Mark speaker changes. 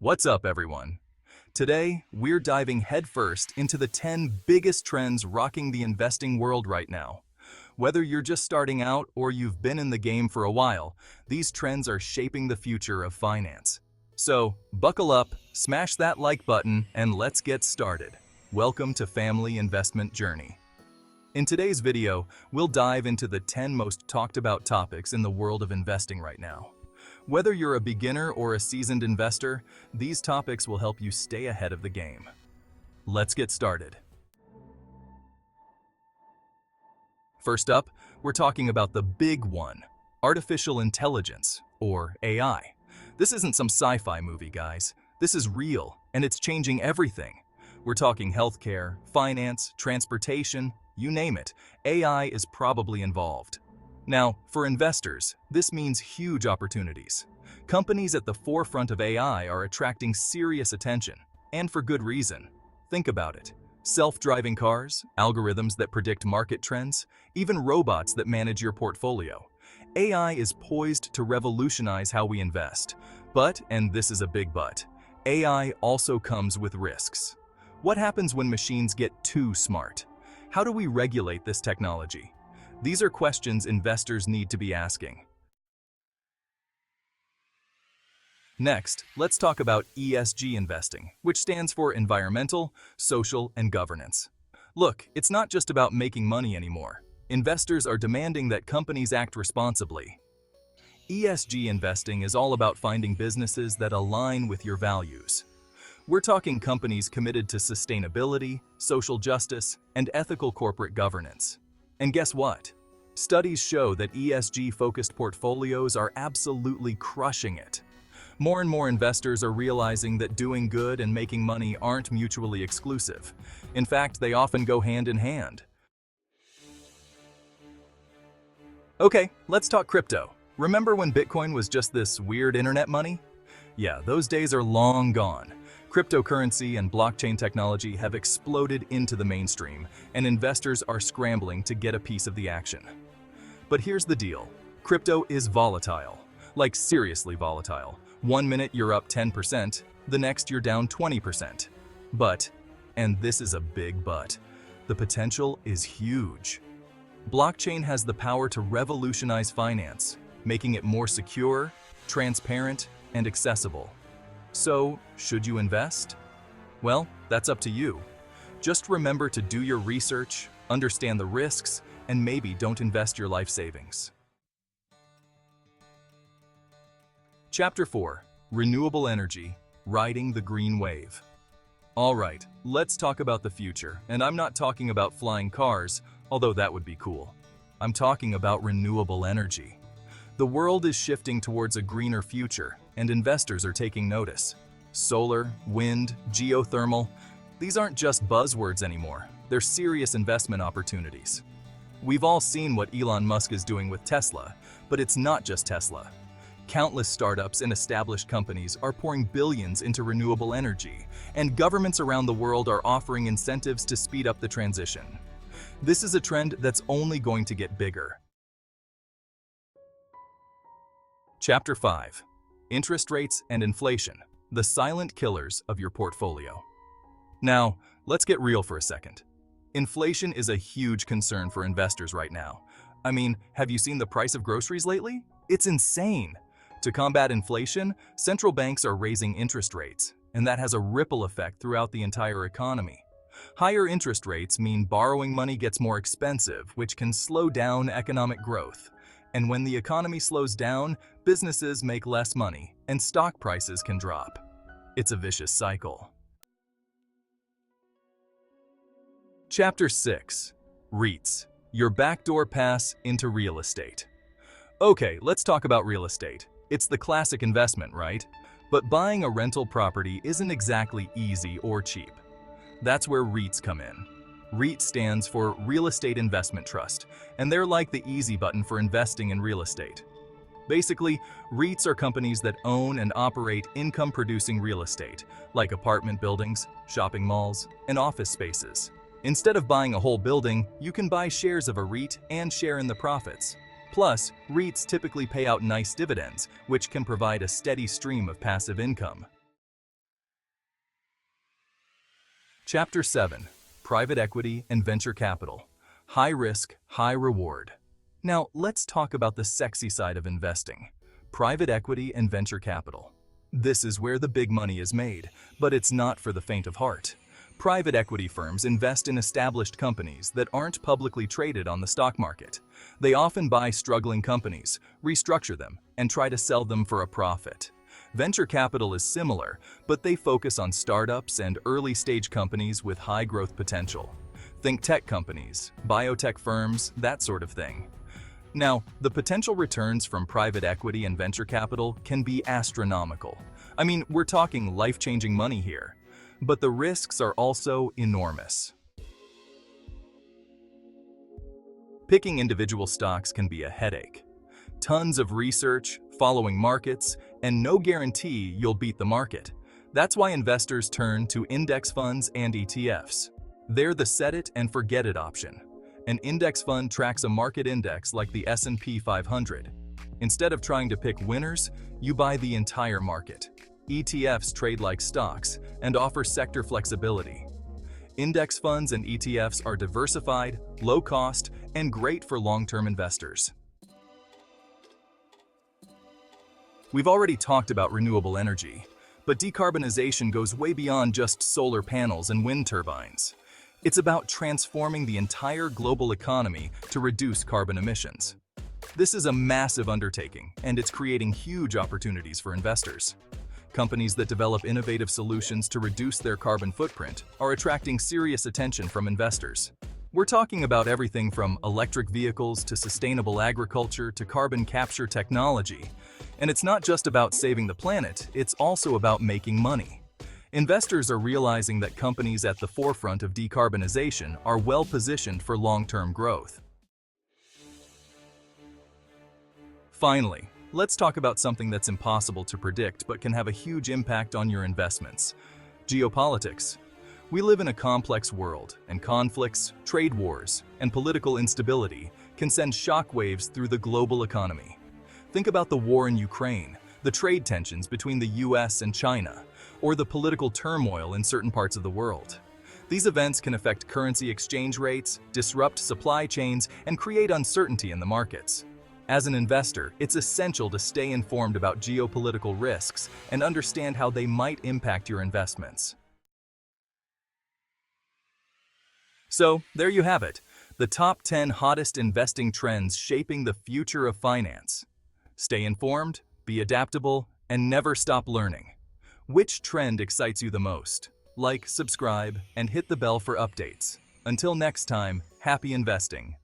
Speaker 1: What's up, everyone? Today, we're diving headfirst into the 10 biggest trends rocking the investing world right now. Whether you're just starting out or you've been in the game for a while, these trends are shaping the future of finance. So, buckle up, smash that like button, and let's get started. Welcome to Family Investment Journey. In today's video, we'll dive into the 10 most talked about topics in the world of investing right now. Whether you're a beginner or a seasoned investor, these topics will help you stay ahead of the game. Let's get started. First up, we're talking about the big one, artificial intelligence, or AI. This isn't some sci-fi movie, guys. This is real, and it's changing everything. We're talking healthcare, finance, transportation, you name it. AI is probably involved. Now, for investors, this means huge opportunities. Companies at the forefront of AI are attracting serious attention, and for good reason. Think about it. Self-driving cars, algorithms that predict market trends, even robots that manage your portfolio. AI is poised to revolutionize how we invest. But, and this is a big but, AI also comes with risks. What happens when machines get too smart? How do we regulate this technology? These are questions investors need to be asking. Next, let's talk about ESG investing, which stands for environmental, social, and governance. Look, it's not just about making money anymore. Investors are demanding that companies act responsibly. ESG investing is all about finding businesses that align with your values. We're talking companies committed to sustainability, social justice, and ethical corporate governance. And guess what? Studies show that ESG-focused portfolios are absolutely crushing it. More and more investors are realizing that doing good and making money aren't mutually exclusive. In fact, they often go hand in hand. Okay, let's talk crypto. Remember when Bitcoin was just this weird internet money? Yeah, those days are long gone. Cryptocurrency and blockchain technology have exploded into the mainstream, and investors are scrambling to get a piece of the action. But here's the deal. Crypto is volatile. Like seriously volatile. One minute you're up 10%, the next you're down 20%. But, and this is a big but, the potential is huge. Blockchain has the power to revolutionize finance, making it more secure, transparent, and accessible. So, should you invest? Well, that's up to you. Just remember to do your research, understand the risks, and maybe don't invest your life savings. Chapter 4. Renewable Energy, Riding the Green Wave. All right, let's talk about the future, and I'm not talking about flying cars, although that would be cool. I'm talking about renewable energy. The world is shifting towards a greener future, and investors are taking notice. Solar, wind, geothermal, these aren't just buzzwords anymore. They're serious investment opportunities. We've all seen what Elon Musk is doing with Tesla, but it's not just Tesla. Countless startups and established companies are pouring billions into renewable energy, and governments around the world are offering incentives to speed up the transition. This is a trend that's only going to get bigger. Chapter 5. Interest rates and inflation, the silent killers of your portfolio. Now, let's get real for a second. Inflation is a huge concern for investors right now. I mean, have you seen the price of groceries lately? It's insane. To combat inflation, central banks are raising interest rates, and that has a ripple effect throughout the entire economy. Higher interest rates mean borrowing money gets more expensive, which can slow down economic growth. And when the economy slows down, businesses make less money, and stock prices can drop. It's a vicious cycle. Chapter 6. REITs, your backdoor pass into real estate. Okay, let's talk about real estate. It's the classic investment, right? But buying a rental property isn't exactly easy or cheap. That's where REITs come in. REIT stands for Real Estate Investment Trust, and they're like the easy button for investing in real estate. Basically, REITs are companies that own and operate income-producing real estate, like apartment buildings, shopping malls, and office spaces. Instead of buying a whole building, you can buy shares of a REIT and share in the profits. Plus, REITs typically pay out nice dividends, which can provide a steady stream of passive income. Chapter 7. Private Equity and Venture Capital. High risk, high reward. Now, let's talk about the sexy side of investing. Private equity and venture capital. This is where the big money is made, but it's not for the faint of heart. Private equity firms invest in established companies that aren't publicly traded on the stock market. They often buy struggling companies, restructure them, and try to sell them for a profit. Venture capital is similar, but they focus on startups and early-stage companies with high growth potential. Think tech companies, biotech firms, that sort of thing. Now, the potential returns from private equity and venture capital can be astronomical. I mean, we're talking life-changing money here. But the risks are also enormous. Picking individual stocks can be a headache. Tons of research, following markets, and no guarantee you'll beat the market. That's why investors turn to index funds and ETFs. They're the set it and forget it option. An index fund tracks a market index like the S&P 500. Instead of trying to pick winners, you buy the entire market. ETFs trade like stocks and offer sector flexibility. Index funds and ETFs are diversified, low cost, and great for long-term investors. We've already talked about renewable energy, but decarbonization goes way beyond just solar panels and wind turbines. It's about transforming the entire global economy to reduce carbon emissions. This is a massive undertaking, and it's creating huge opportunities for investors. Companies that develop innovative solutions to reduce their carbon footprint are attracting serious attention from investors. We're talking about everything from electric vehicles to sustainable agriculture to carbon capture technology. And it's not just about saving the planet, it's also about making money. Investors are realizing that companies at the forefront of decarbonization are well positioned for long-term growth. Finally, let's talk about something that's impossible to predict but can have a huge impact on your investments. Geopolitics. We live in a complex world, and conflicts, trade wars, and political instability can send shockwaves through the global economy. Think about the war in Ukraine, the trade tensions between the US and China, or the political turmoil in certain parts of the world. These events can affect currency exchange rates, disrupt supply chains, and create uncertainty in the markets. As an investor, it's essential to stay informed about geopolitical risks and understand how they might impact your investments. So, there you have it, the top 10 hottest investing trends shaping the future of finance. Stay informed, be adaptable, and never stop learning. Which trend excites you the most? Like, subscribe, and hit the bell for updates. Until next time, happy investing.